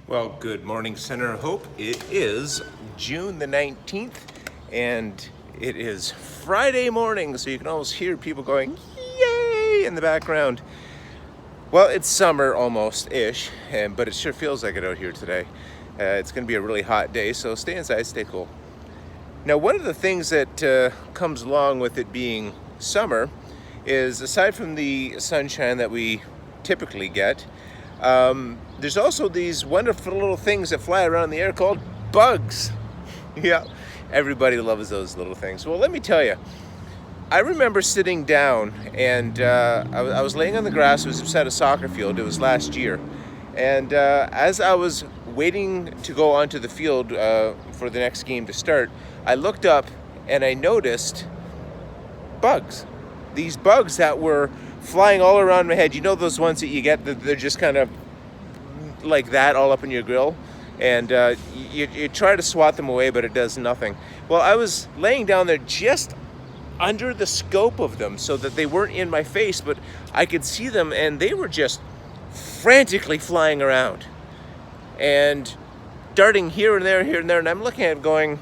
Well, good morning, Center Hope. It is June the 19th, and it is Friday morning, so you can almost hear people going, yay, in the background. Well, it's summer almost-ish, but it sure feels like it out here today. It's going to be a really hot day, so stay inside, stay cool. Now, one of the things that comes along with it being summer is, aside from the sunshine that we typically get, there's also these wonderful little things that fly around in the air called bugs. Yeah, everybody loves those little things. Well, let me tell you, I remember sitting down and I was laying on the grass. It was beside a soccer field. It was last year. And as I was waiting to go onto the field for the next game to start, I looked up and I noticed bugs. These bugs that were flying all around my head. You know those ones that you get that they're just kind of like that all up in your grill, and you try to swat them away, but it does nothing. Well, I was laying down there just under the scope of them so that they weren't in my face, but I could see them, and they were just frantically flying around and darting here and there, and I'm looking at it going,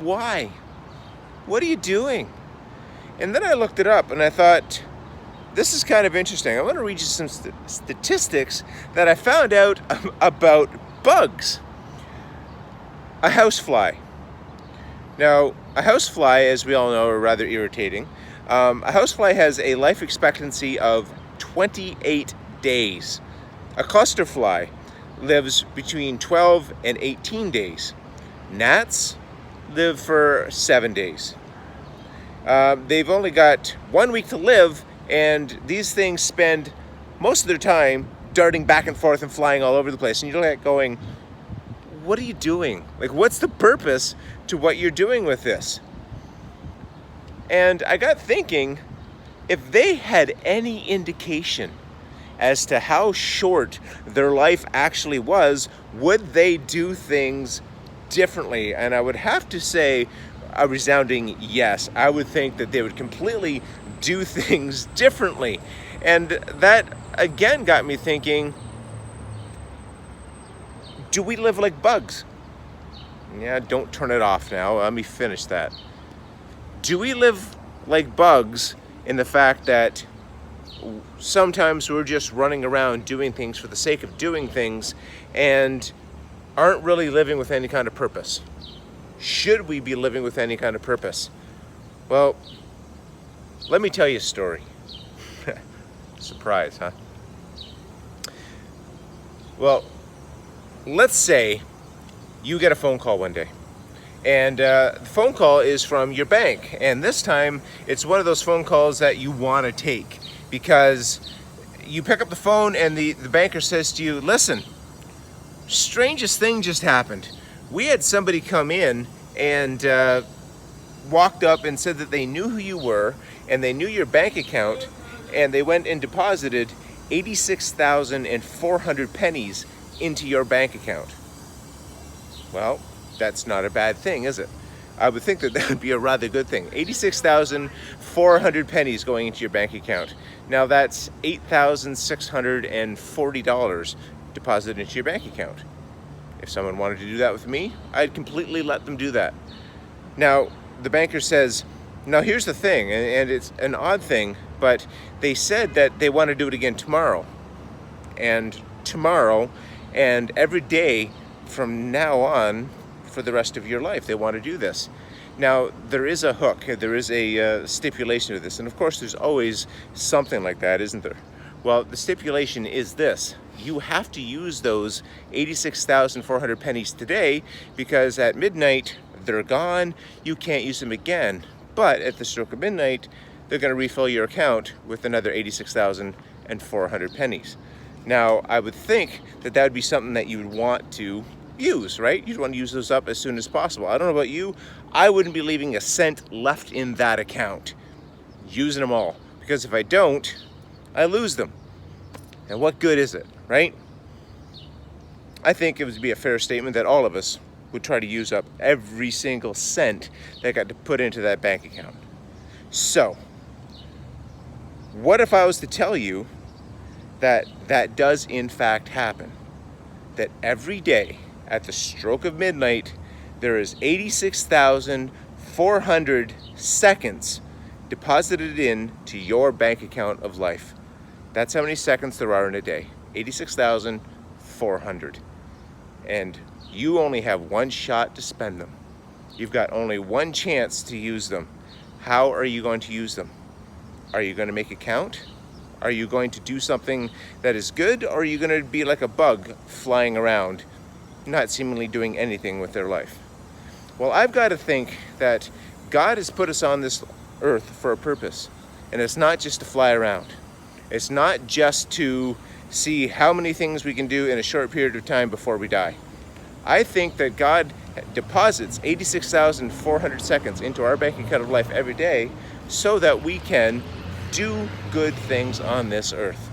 why? What are you doing? And then I looked it up and I thought, this is kind of interesting. I want to read you some statistics that I found out about bugs. A housefly. Now, a housefly, as we all know, are rather irritating. A housefly has a life expectancy of 28 days. A clusterfly lives between 12 and 18 days. Gnats live for 7 days. They've only got 1 week to live, and these things spend most of their time darting back and forth and flying all over the place. And you're like going, what are you doing? Like, what's the purpose to what you're doing with this? And I got thinking, if they had any indication as to how short their life actually was, would they do things differently? And I would have to say a resounding yes. I would think that they would completely do things differently. And that again got me thinking, do we live like bugs? Yeah, don't turn it off now. Let me finish that. Do we live like bugs in the fact that sometimes we're just running around doing things for the sake of doing things and aren't really living with any kind of purpose? Should we be living with any kind of purpose? Well, let me tell you a story. Surprise, huh? Well, let's say you get a phone call one day, and the phone call is from your bank, and this time it's one of those phone calls that you want to take, because you pick up the phone and the banker says to you, listen, strangest thing just happened. We had somebody come in and walked up and said that they knew who you were and they knew your bank account, and they went and deposited 86,400 pennies into your bank account. Well, that's not a bad thing, is it? I would think that that would be a rather good thing. 86,400 pennies going into your bank account. Now that's $8,640 deposited into your bank account. If someone wanted to do that with me, I'd completely let them do that. Now, the banker says, now here's the thing, and it's an odd thing, but they said that they want to do it again tomorrow. And tomorrow, and every day from now on for the rest of your life, they want to do this. Now, there is a hook, there is a stipulation to this, and of course there's always something like that, isn't there? Well, the stipulation is this. You have to use those 86,400 pennies today, because at midnight they're gone, you can't use them again. But at the stroke of midnight, they're going to refill your account with another 86,400 pennies. Now, I would think that that would be something that you would want to use, right? You'd want to use those up as soon as possible. I don't know about you, I wouldn't be leaving a cent left in that account, using them all, because if I don't, I lose them. And what good is it, right? I think it would be a fair statement that all of us would try to use up every single cent that got to put into that bank account. So, what if I was to tell you that that does in fact happen? that every day at the stroke of midnight, there is 86,400 seconds deposited into your bank account of life. That's how many seconds there are in a day. 86,400. And you only have one shot to spend them. You've got only one chance to use them. How are you going to use them? Are you going to make it count? Are you going to do something that is good, or are you going to be like a bug flying around, not seemingly doing anything with their life? Well, I've got to think that God has put us on this earth for a purpose, and it's not just to fly around. It's not just to see how many things we can do in a short period of time before we die. I think that God deposits 86,400 seconds into our bank account of life every day so that we can do good things on this earth.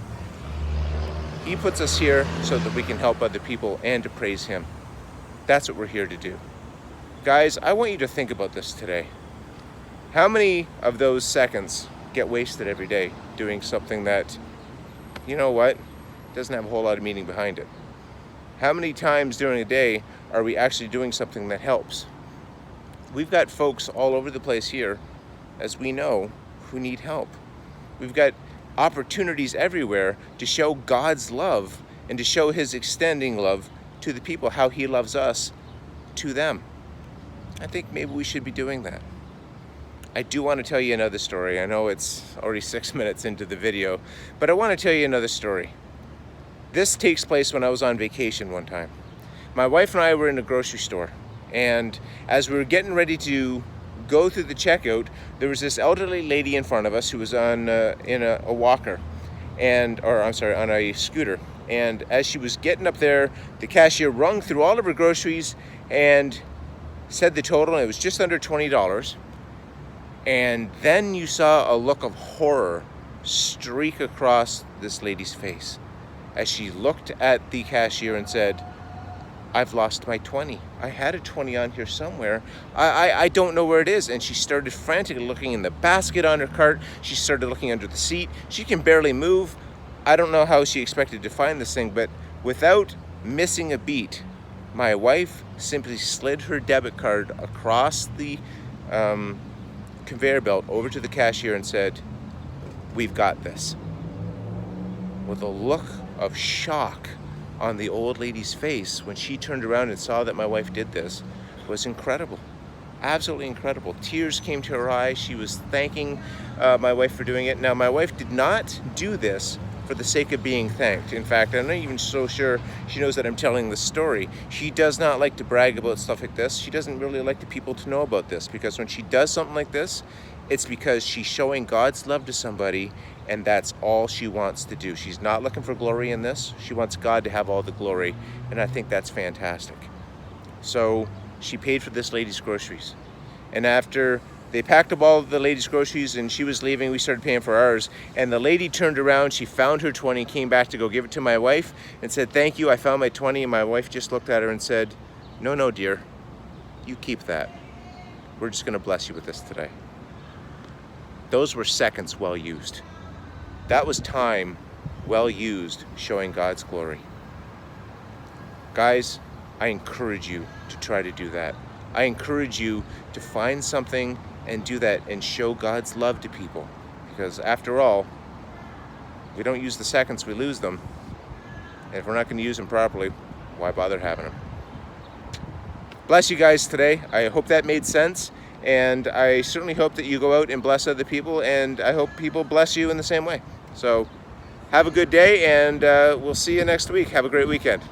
He puts us here so that we can help other people and to praise Him. That's what we're here to do. Guys, I want you to think about this today. How many of those seconds get wasted every day doing something that, you know what, doesn't have a whole lot of meaning behind it? How many times during a day are we actually doing something that helps? We've got folks all over the place here, as we know, who need help. We've got opportunities everywhere to show God's love and to show His extending love to the people, how He loves us to them. I think maybe we should be doing that. I do want to tell you another story. I know it's already 6 minutes into the video, but I want to tell you another story. This takes place when I was on vacation one time. My wife and I were in a grocery store, and as we were getting ready to go through the checkout, there was this elderly lady in front of us who was on in a walker, on a scooter. And as she was getting up there, the cashier rung through all of her groceries and said the total, and it was just under $20. And then you saw a look of horror streak across this lady's face as she looked at the cashier and said, "I've lost my 20. I had a 20 on here somewhere. I don't know where it is." And she started frantically looking in the basket on her cart. She started looking under the seat. She can barely move. I don't know how she expected to find this thing, but without missing a beat, my wife simply slid her debit card across the conveyor belt over to the cashier and said, "We've got this." With a look of shock on the old lady's face when she turned around and saw that my wife did this was incredible. Absolutely incredible. Tears came to her eyes. She was thanking my wife for doing it. Now, my wife did not do this for the sake of being thanked. In fact, I'm not even so sure she knows that I'm telling this story. She does not like to brag about stuff like this. She doesn't really like the people to know about this, because when she does something like this, it's because she's showing God's love to somebody, and that's all she wants to do. She's not looking for glory in this. She wants God to have all the glory, and I think that's fantastic. So she paid for this lady's groceries. And after they packed up all of the lady's groceries and she was leaving, we started paying for ours. And the lady turned around, she found her 20, came back to go give it to my wife and said, "Thank you, I found my 20. And my wife just looked at her and said, No, dear, you keep that. We're just gonna bless you with this today." Those were seconds well used. That was time well used showing God's glory. Guys, I encourage you to try to do that. I encourage you to find something and do that and show God's love to people. Because after all, we don't use the seconds, we lose them. And if we're not going to use them properly, why bother having them? Bless you guys today. I hope that made sense. And I certainly hope that you go out and bless other people, and I hope people bless you in the same way. So have a good day, and we'll see you next week. Have a great weekend.